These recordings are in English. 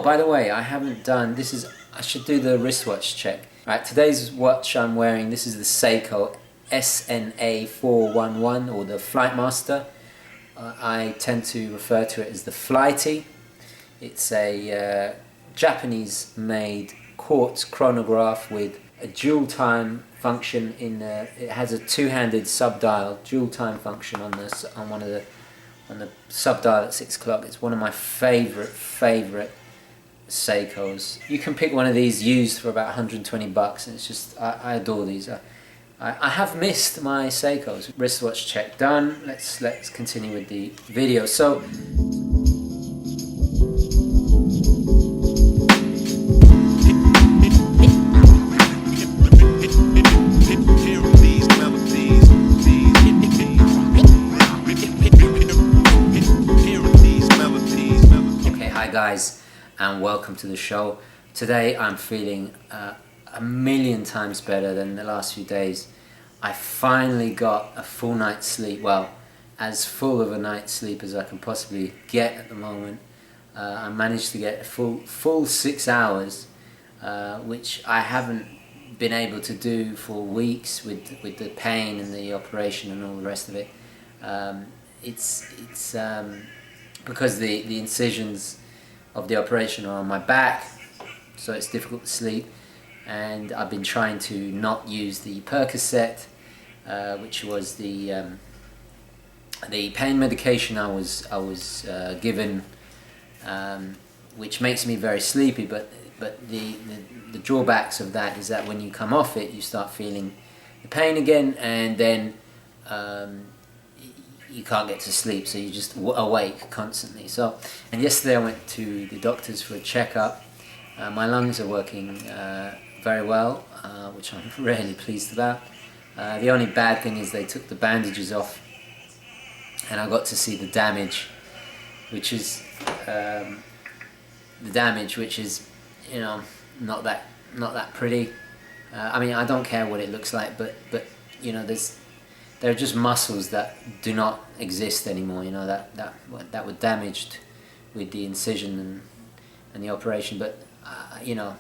by the way, I haven't done, I should do the wristwatch check. Right, today's watch I'm wearing, this is the Seiko SNA411, or the Flightmaster. I tend to refer to it as the Flighty. It's a Japanese made quartz chronograph with a dual time function it has a two-handed sub-dial dual time function on the sub-dial at 6 o'clock. It's one of my favorite Seikos. You can pick one of these used for about 120 bucks, and it's just, I adore these. I have missed my Seikos. Wristwatch check done. Let's continue with the video. So guys, and welcome to the show. Today I'm feeling a million times better than the last few days. I finally got a full night's sleep, well, as full of a night's sleep as I can possibly get at the moment. I managed to get a full 6 hours, which I haven't been able to do for weeks with the pain and the operation and all the rest of it. It's because the incisions of the operation are on my back, so it's difficult to sleep, and I've been trying to not use the Percocet, which was the pain medication I was given, which makes me very sleepy, but the drawbacks of that is that when you come off it, you start feeling the pain again, and then you can't get to sleep, so you're just awake constantly. And yesterday I went to the doctors for a checkup. My lungs are working very well, which I'm really pleased about. The only bad thing is they took the bandages off, and I got to see the damage, which is you know, not that pretty. I mean, I don't care what it looks like, but you know, there are just muscles that do not exist anymore, you know, that were damaged with the incision and the operation. But you know,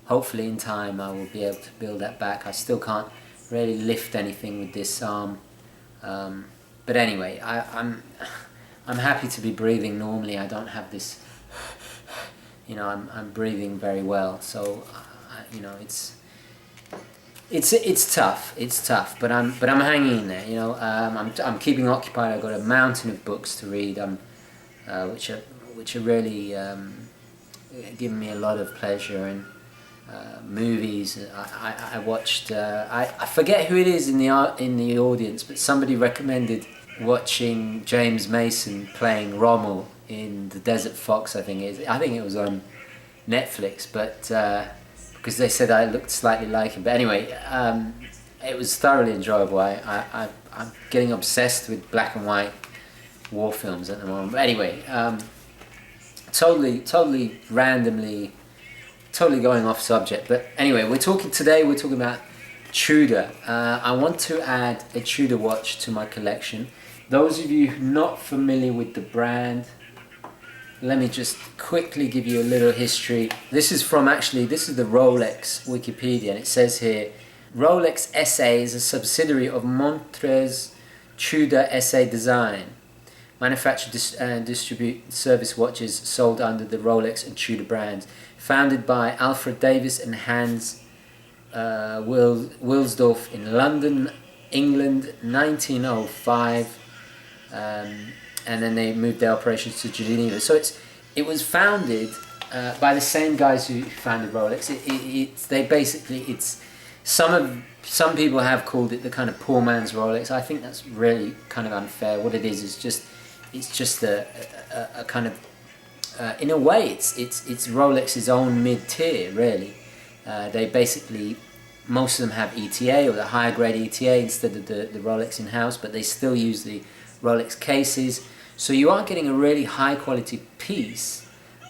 hopefully in time I will be able to build that back. I still can't really lift anything with this arm, but anyway, I'm happy to be breathing normally. I don't have this, you know, I'm breathing very well. So you know, it's tough, but I'm hanging in there, you know. I'm keeping occupied. I've got a mountain of books to read, which are really giving me a lot of pleasure, and movies. I watched. I forget who it is in the audience, but somebody recommended watching James Mason playing Rommel in The Desert Fox. I think it was on Netflix, but. Because they said I looked slightly like him. But anyway, it was thoroughly enjoyable. I'm getting obsessed with black and white war films at the moment. But anyway, totally randomly, totally going off subject. But anyway, we're talking about Tudor. I want to add a Tudor watch to my collection. Those of you not familiar with the brand, let me just quickly give you a little history. This is the Rolex Wikipedia, and it says here, Rolex SA is a subsidiary of Montreux's Tudor SA Design. Manufacture and distribute service watches sold under the Rolex and Tudor brands. Founded by Alfred Davis and Hans Wilsdorf in London, England, 1905. And then they moved their operations to Geneva. So it was founded by the same guys who founded Rolex. Some people have called it the kind of poor man's Rolex. I think that's really kind of unfair. What it is it's just a kind of in a way it's Rolex's own mid-tier, really. They basically, most of them have ETA, or the higher grade ETA, instead of the Rolex in-house, but they still use the Rolex cases. So you are getting a really high quality piece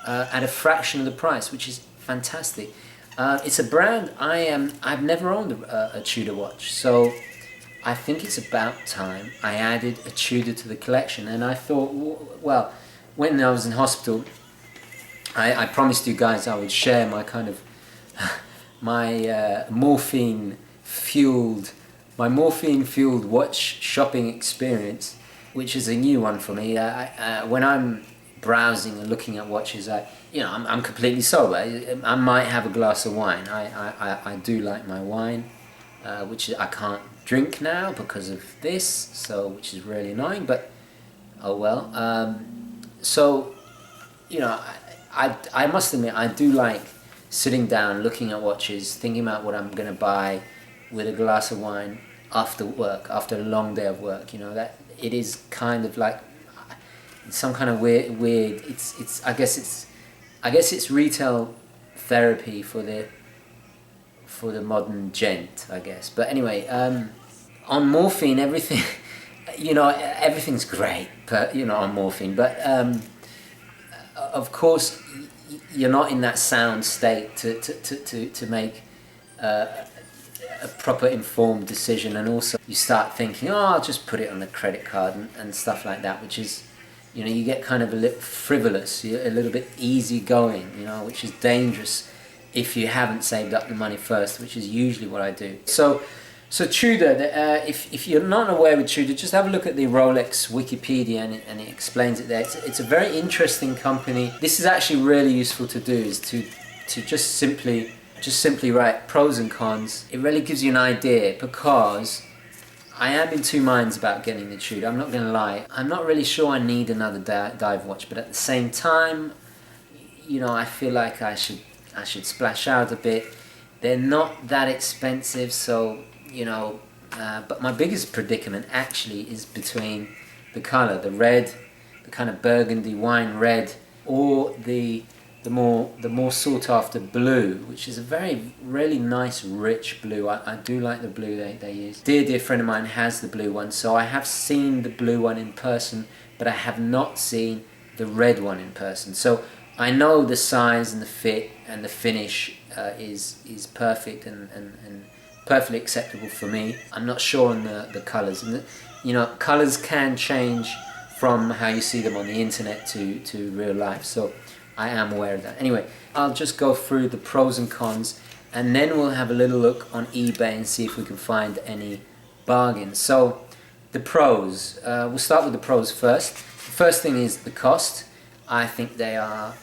at a fraction of the price, which is fantastic. It's a brand I've never owned a Tudor watch, so I think it's about time I added a Tudor to the collection. And I thought, well, when I was in hospital, I promised you guys I would share my kind of my morphine fueled watch shopping experience, which is a new one for me. When I'm browsing and looking at watches, I'm completely sober. I might have a glass of wine. I do like my wine, which I can't drink now because of this, so which is really annoying, but oh well. So I must admit I do like sitting down, looking at watches, thinking about what I'm going to buy with a glass of wine after work, after a long day of work. That it is kind of like some kind of weird. I guess it's retail therapy for the modern gent, I guess. But anyway, on morphine, everything, everything's great, but on morphine, but of course you're not in that sound state to make a proper informed decision, and also you start thinking, oh, I'll just put it on the credit card and stuff like that, which is, you get kind of a little frivolous, a little bit easygoing, which is dangerous if you haven't saved up the money first, which is usually what I do. So Tudor, if you're not aware with Tudor, just have a look at the Rolex Wikipedia, and it explains it there. It's a very interesting company. This is actually really useful to do, is to just simply write pros and cons. It really gives you an idea, because I am in two minds about getting the Tudor. I'm not going to lie. I'm not really sure I need another dive watch, but at the same time, I feel like I should splash out a bit. They're not that expensive, so but my biggest predicament actually is between the colour, the red, the kind of burgundy wine red, or the more sought after blue, which is a really nice rich blue. I do like the blue they use. Dear friend of mine has the blue one, so I have seen the blue one in person, but I have not seen the red one in person. So I know the size and the fit and the finish is perfect and perfectly acceptable for me. I'm not sure on the colours, and colours can change from how you see them on the internet to real life, so I am aware of that. Anyway, I'll just go through the pros and cons, and then we'll have a little look on eBay and see if we can find any bargains. So the pros, we'll start with the pros first. The first thing is the cost. I think they are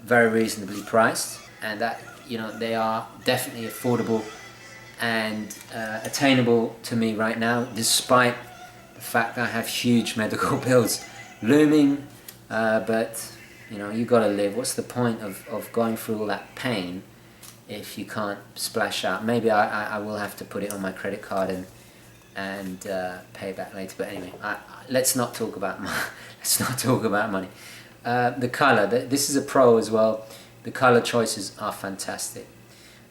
very reasonably priced, and that they are definitely affordable and attainable to me right now, despite the fact that I have huge medical bills looming. But you gotta live. What's the point of going through all that pain if you can't splash out? Maybe I will have to put it on my credit card and pay back later. But anyway, let's not talk about money. The color. This is a pro as well. The color choices are fantastic.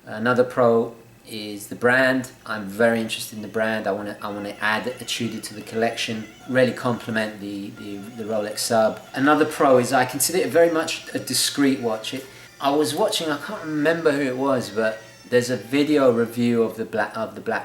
Another pro is the brand. I'm very interested in the brand. I want to add a Tudor to the collection. Really complement the Rolex Sub. Another pro is I consider it very much a discreet watch. I was watching, I can't remember who it was, but there's a video review of the Black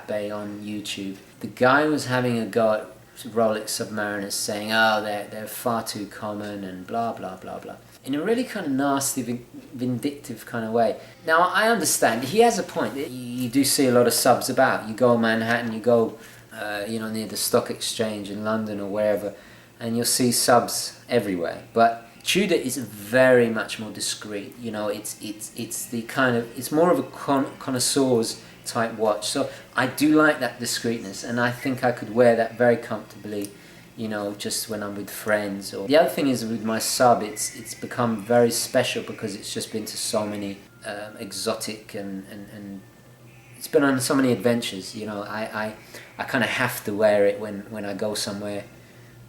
Bay on YouTube. The guy was having a go at Rolex Submariners, saying, oh, they're far too common and blah blah blah blah, in a really kind of nasty, vindictive kind of way. Now, I understand, he has a point. You do see a lot of subs about. You go Manhattan, you go near the stock exchange in London or wherever, and you'll see subs everywhere. But Tudor is very much more discreet. It's more of a connoisseur's type watch. So I do like that discreetness, and I think I could wear that very comfortably, just when I'm with friends. Or the other thing is with my Sub, it's become very special because it's just been to so many exotic and it's been on so many adventures. I kind of have to wear it when I go somewhere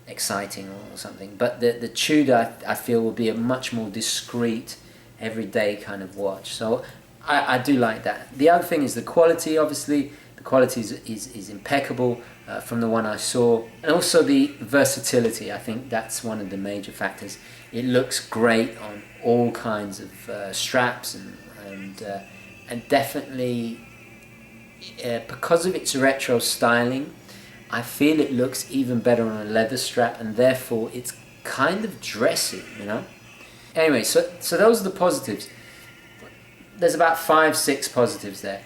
exciting or something. But the Tudor I feel will be a much more discreet, everyday kind of watch. So I do like that. The other thing is the quality. Obviously, the quality is impeccable from the one I saw, and also the versatility. I think that's one of the major factors. It looks great on all kinds of straps, and definitely because of its retro styling, I feel it looks even better on a leather strap, and therefore it's kind of dressy, Anyway, so those are the positives. There's about 5-6 positives there.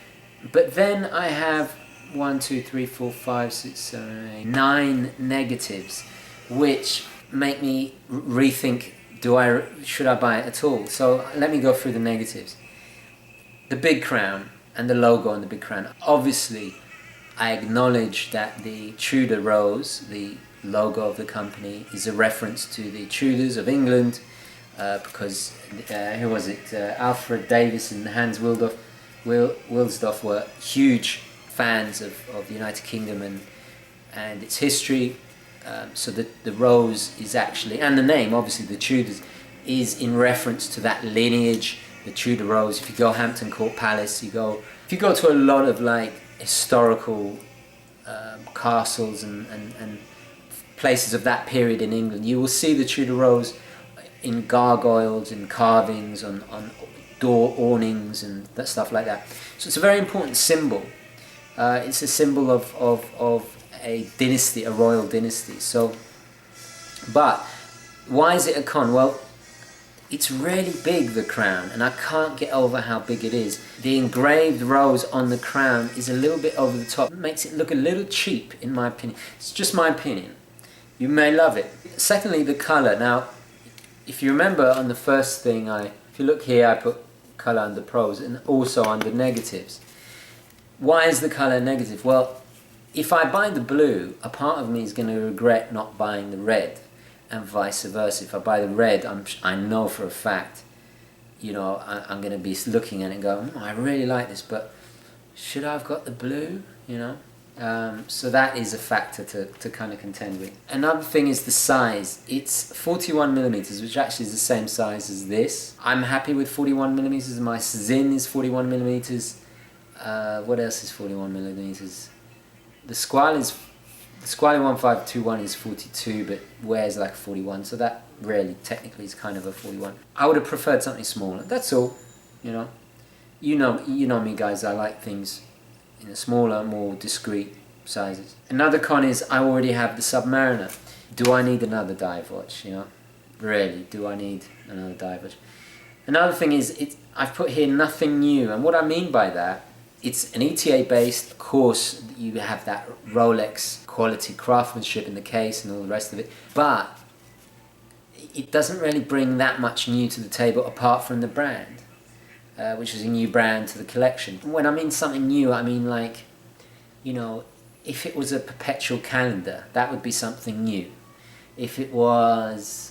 But then I have 1, 2, 3, 4, 5, 6, 7, 8, 9 negatives, which make me rethink, should I buy it at all? So let me go through the negatives. The big crown and the logo on the big crown. Obviously, I acknowledge that the Tudor rose, the logo of the company, is a reference to the Tudors of England, because who was it? Alfred Davis and Hans Wilsdorf were huge fans of the United Kingdom and its history. So the rose is actually, and the name, obviously the Tudors, is in reference to that lineage, the Tudor rose. If you go Hampton Court Palace, if you go to a lot of like historical castles and places of that period in England, you will see the Tudor rose in gargoyles and carvings on door awnings and that stuff like that. So it's a very important symbol. It's a symbol of a dynasty, a royal dynasty. So, but why is it a con? Well, it's really big, the crown, and I can't get over how big it is. The engraved rose on the crown is a little bit over the top. It makes it look a little cheap, in my opinion. It's just my opinion. You may love it. Secondly, the colour. Now, if you remember on the first thing, if you look here, I put colour under pros and also under negatives. Why is the colour negative? Well, if I buy the blue, a part of me is going to regret not buying the red, and vice versa. If I buy the red, I know for a fact, I'm going to be looking at it and go, I really like this, but should I have got the blue? So that is a factor to kind of contend with. Another thing is the size. It's 41 millimeters, which actually is the same size as this. I'm happy with 41 millimeters. My Zin is 41 millimeters. What else is 41 millimeters? The Squally 1521 is 42, but wears like 41, so that really technically is kind of a 41. I would have preferred something smaller. That's all. You know me, guys. I like things in a smaller, more discreet sizes. Another con is I already have the Submariner. Do I need another dive watch? Really, do I need another dive watch? Another thing is I've put here nothing new, and what I mean by that, it's an ETA based. Of course, you have that Rolex quality craftsmanship in the case and all the rest of it, but it doesn't really bring that much new to the table apart from the brand, which is a new brand to the collection. When I mean something new, I mean like, if it was a perpetual calendar, that would be something new. If it was,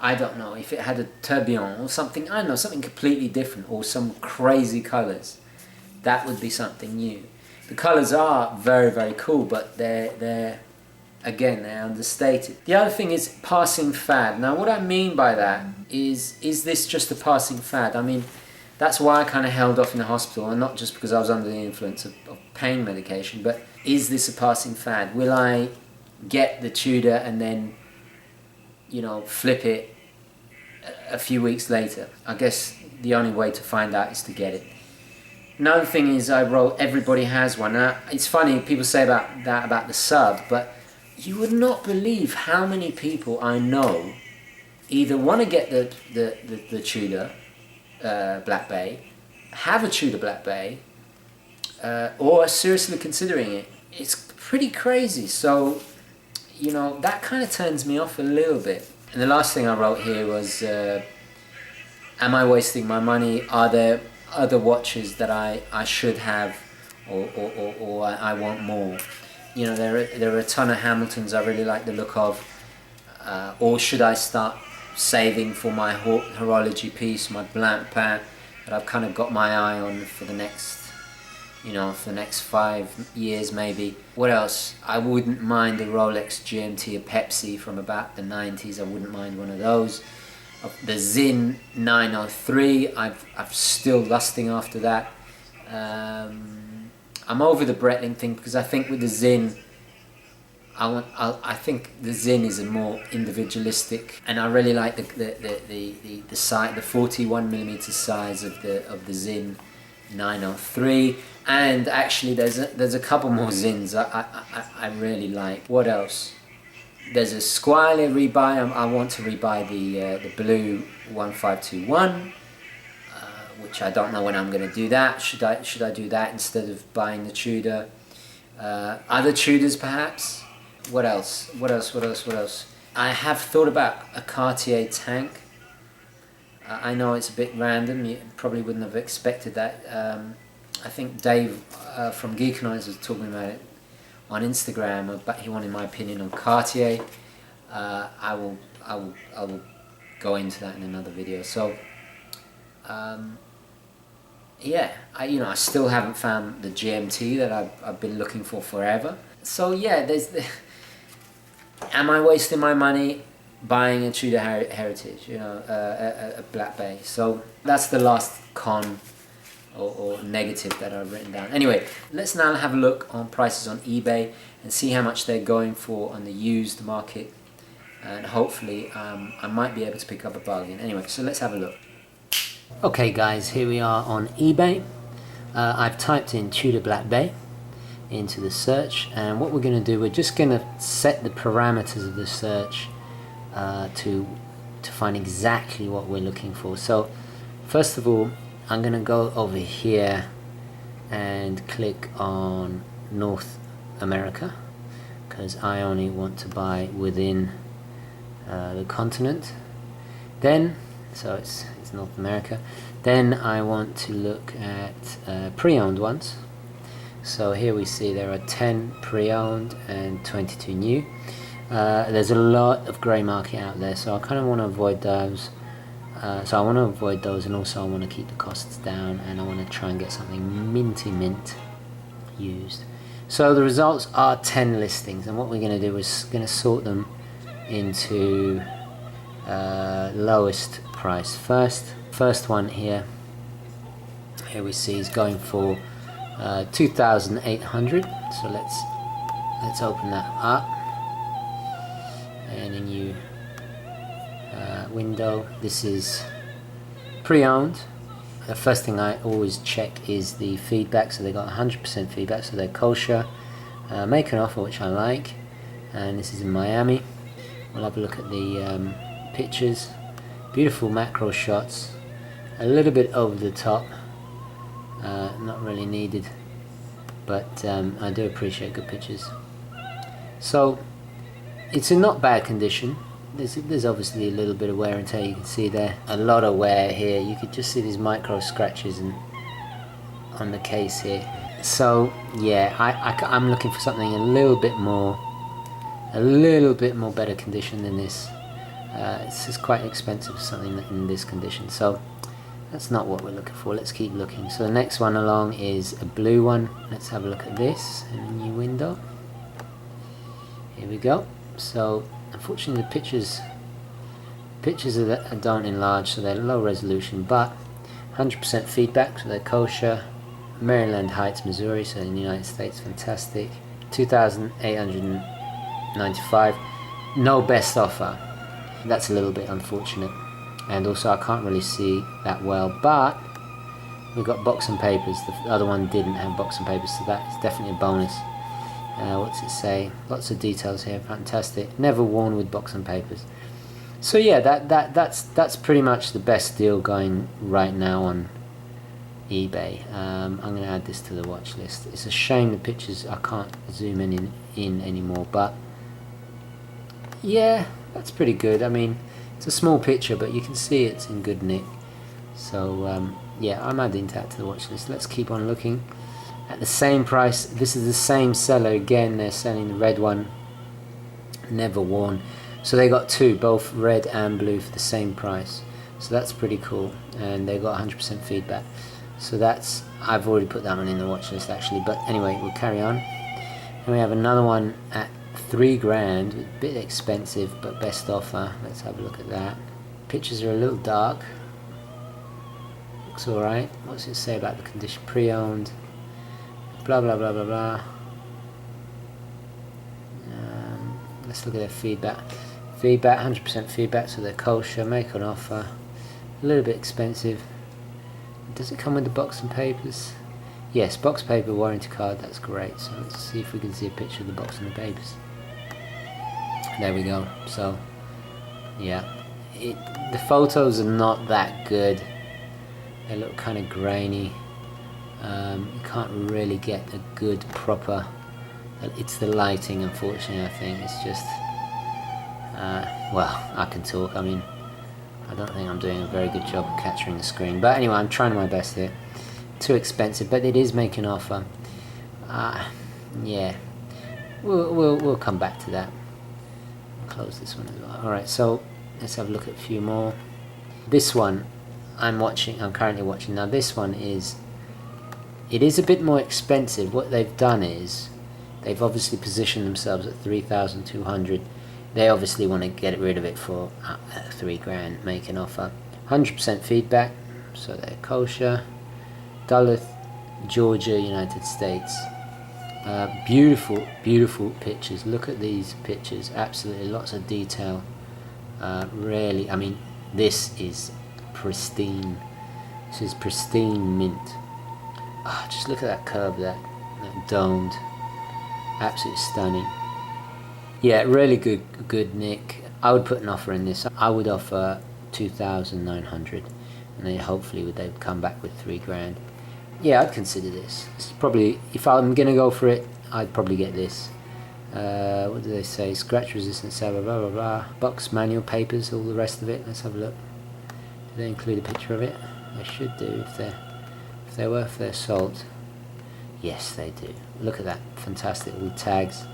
I don't know, if it had a tourbillon or something, I don't know, something completely different, or some crazy colours, that would be something new. The colours are very, very cool, but they're understated. The other thing is passing fad. Now, what I mean by that is this just a passing fad? I mean, that's why I kind of held off in the hospital, and not just because I was under the influence of pain medication, but is this a passing fad? Will I get the Tudor and then, flip it a few weeks later? I guess the only way to find out is to get it. Another thing is I wrote everybody has one. Now, it's funny, people say about the sub, but you would not believe how many people I know either want to get the Tudor Black Bay, have a Tudor Black Bay, or are seriously considering it. It's pretty crazy. So, that kind of turns me off a little bit. And the last thing I wrote here was, am I wasting my money? Are there other watches that I should have, or I want more? There are a ton of Hamiltons I really like the look of, or should I start saving for my horology piece, my blank pan, that I've kind of got my eye on for the next, for the next 5 years maybe. What else? I wouldn't mind a Rolex GMT, a Pepsi from about the 90s. I wouldn't mind one of those. The Zin 903, I'm still lusting after that. I'm over the Breitling thing because I think with the Zin, I think the Zin is a more individualistic, and I really like the size, the 41mm size of the Zin 903. And actually, there's a couple more Zins I really like. What else? There's a Squire rebuy. I want to rebuy the blue 1521, which I don't know when I'm going to do that. Should I do that instead of buying the Tudor? Other Tudors perhaps. What else? I have thought about a Cartier tank. I know it's a bit random. You probably wouldn't have expected that. I think Dave from Geekanize was talking about it on Instagram, but he wanted my opinion on Cartier. I will go into that in another video. So yeah, I still haven't found the GMT that I've been looking for forever. So yeah, am I wasting my money buying a Tudor Heritage, a Black Bay? So that's the last con or negative that I've written down. Anyway, let's now have a look on prices on eBay and see how much they're going for on the used market, and hopefully I might be able to pick up a bargain. Anyway, so let's have a look. Okay guys, here we are on eBay. I've typed in Tudor Black Bay into the search, and what we're going to do, we're just going to set the parameters of the search to find exactly what we're looking for. So first of all, I'm going to go over here and click on North America, because I only want to buy within the continent. Then, so it's North America. Then I want to look at pre-owned ones. So here we see there are 10 pre-owned and 22 new. There's a lot of grey market out there, so I kind of want to avoid those. So I want to avoid those, and also I want to keep the costs down, and I want to try and get something minty mint used. So the results are 10 listings, and what we're going to do is going to sort them into lowest price first. First one here we see is going for 2,800. So let's open that up, and a new window. This is pre-owned. The first thing I always check is the feedback. So they got 100% feedback, so they're kosher. Make an offer, which I like, and this is in Miami. We'll have a look at the pictures. Beautiful macro shots, a little bit over the top, not really needed, but I do appreciate good pictures. So it's in not bad condition. There's obviously a little bit of wear and tear. You can see there a lot of wear here. You could just see these micro scratches on the case here. So yeah, I'm looking for something a little bit more better condition than this. This is quite expensive for something in this condition, so that's not what we're looking for. Let's keep looking. So the next one along is a blue one. Let's have a look at this in a new window. Here we go. So unfortunately the pictures don't enlarge, so they're low resolution, but 100% feedback, so they're kosher. Maryland Heights, Missouri, so in the United States. Fantastic. 2,895. No best offer. That's a little bit unfortunate, and also I can't really see that well, but we've got box and papers. The other one didn't have box and papers, so that is definitely a bonus. What's it say? Lots of details here. Fantastic. Never worn with box and papers. So yeah, that's pretty much the best deal going right now on eBay. I'm going to add this to the watch list. It's a shame the pictures I can't zoom in anymore, but yeah, that's pretty good. I mean, it's a small picture, but you can see it's in good nick. So yeah, I'm adding that to the watch list. Let's keep on looking at the same price. This is the same seller again. They're selling the red one, never worn. So they got two, both red and blue, for the same price. So that's pretty cool, and they got 100% feedback. So that's, I've already put that one in the watch list actually, but anyway, we'll carry on. And we have another one at $3,000, a bit expensive, but best offer. Let's have a look at that. Pictures are a little dark. Looks alright. What's it say about the condition? Pre-owned. Blah blah blah blah blah. Let's look at their feedback. Feedback, 100% feedback, so they're kosher. Make an offer. A little bit expensive. Does it come with the box and papers? Yes, box paper, warranty card. That's great. So let's see if we can see a picture of the box and the papers. There we go. So yeah, the photos are not that good. They look kind of grainy. You can't really get a good proper, it's the lighting, unfortunately. I think it's just well, I can talk. I mean, I don't think I'm doing a very good job of capturing the screen, but anyway, I'm trying my best here. Too expensive, but it is making an offer. Yeah, we'll come back to that. Close this one as well. Alright, so let's have a look at a few more. This one I'm currently watching. Now this one it is a bit more expensive. What they've done is they've obviously positioned themselves at 3,200. They obviously want to get rid of it for $3,000, make an offer. 100% feedback, so they're kosher. Duluth, Georgia, United States. Beautiful, beautiful pictures. Look at these pictures. Absolutely, lots of detail. Really, I mean, this is pristine. This is pristine mint. Oh, just look at that curve, that domed. Absolutely stunning. Yeah, really good nick. I would put an offer in this. I would offer 2,900, and then hopefully they'd come back with $3,000. Yeah, I'd consider this. This is probably, if I'm gonna go for it, I'd probably get this. What do they say? Scratch resistance, blah blah blah blah. Box manual papers, all the rest of it. Let's have a look. Do they include a picture of it? They should do if they're worth their salt. Yes, they do. Look at that, fantastic with tags,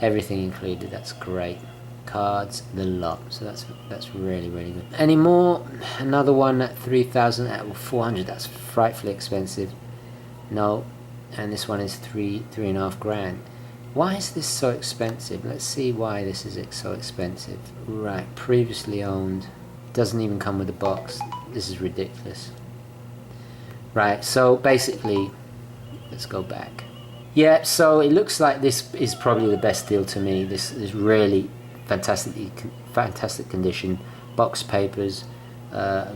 everything included. That's great. Cards, the lot. So that's really good. Any more? Another one at 3,400. That's frightfully expensive. No, and this one is three and a half grand. Why is this so expensive? Let's see why this is so expensive. Right, previously owned. Doesn't even come with a box. This is ridiculous. Right, so basically, let's go back. Yeah, so it looks like this is probably the best deal to me. This is really fantastic condition. Box papers,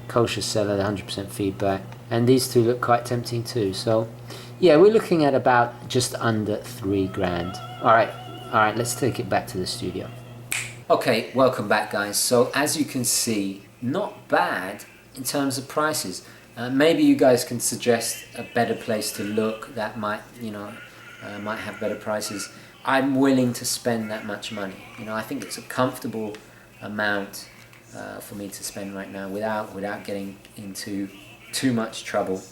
kosher seller, 100% feedback, and these two look quite tempting too. So yeah, we're looking at about just under $3,000. All right, let's take it back to the studio. Okay, welcome back, guys. So as you can see, not bad in terms of prices. Maybe you guys can suggest a better place to look that might have better prices. I'm willing to spend that much money. I think it's a comfortable amount for me to spend right now without getting into too much trouble,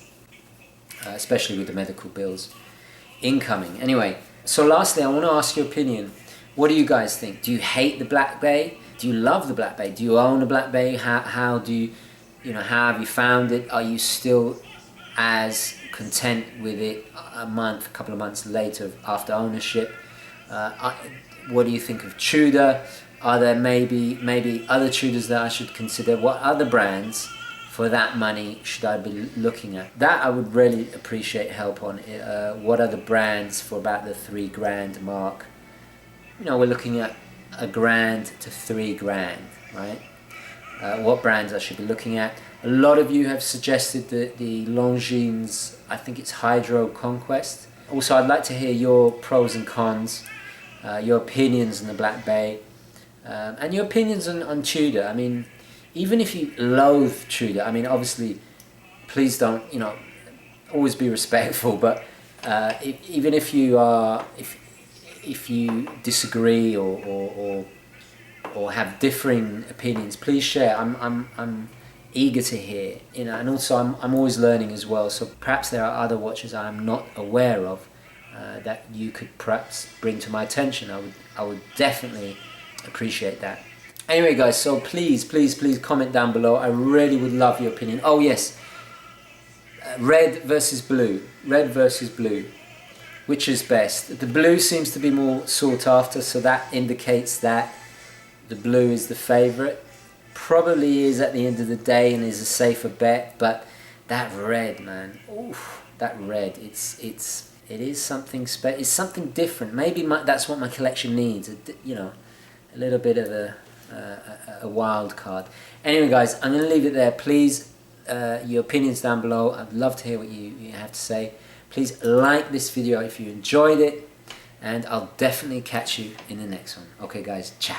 especially with the medical bills incoming. Anyway, so lastly, I want to ask your opinion. What do you guys think? Do you hate the Black Bay? Do you love the Black Bay? Do you own a Black Bay? How do you, how have you found it? Are you still as content with it a couple of months later after ownership? What do you think of Tudor? Are there maybe other Tudors that I should consider? What other brands for that money should I be looking at? That I would really appreciate help on. What are the brands for about the $3,000 mark? We're looking at $1,000 to $3,000, right? What brands I should be looking at? A lot of you have suggested the Longines, I think it's Hydro Conquest. Also, I'd like to hear your pros and cons, your opinions on the Black Bay, and your opinions on Tudor. I mean, even if you loathe Tudor, I mean, obviously, please don't, always be respectful, but even if you are, if you disagree or have differing opinions, please share. I'm eager to hear, and also I'm always learning as well. So perhaps there are other watches I'm not aware of that you could perhaps bring to my attention. I would definitely appreciate that. Anyway, guys, so please comment down below. I really would love your opinion. Oh yes, red versus blue. Which is best? The blue seems to be more sought after, so that indicates that the blue is the favorite. Probably is at the end of the day and is a safer bet, but that red, man, oof, that red, it is something it's something different. Maybe that's what my collection needs, a little bit of a wild card. Anyway, guys, I'm going to leave it there. Please, your opinions down below. I'd love to hear what you have to say. Please like this video if you enjoyed it, and I'll definitely catch you in the next one. Okay, guys, ciao.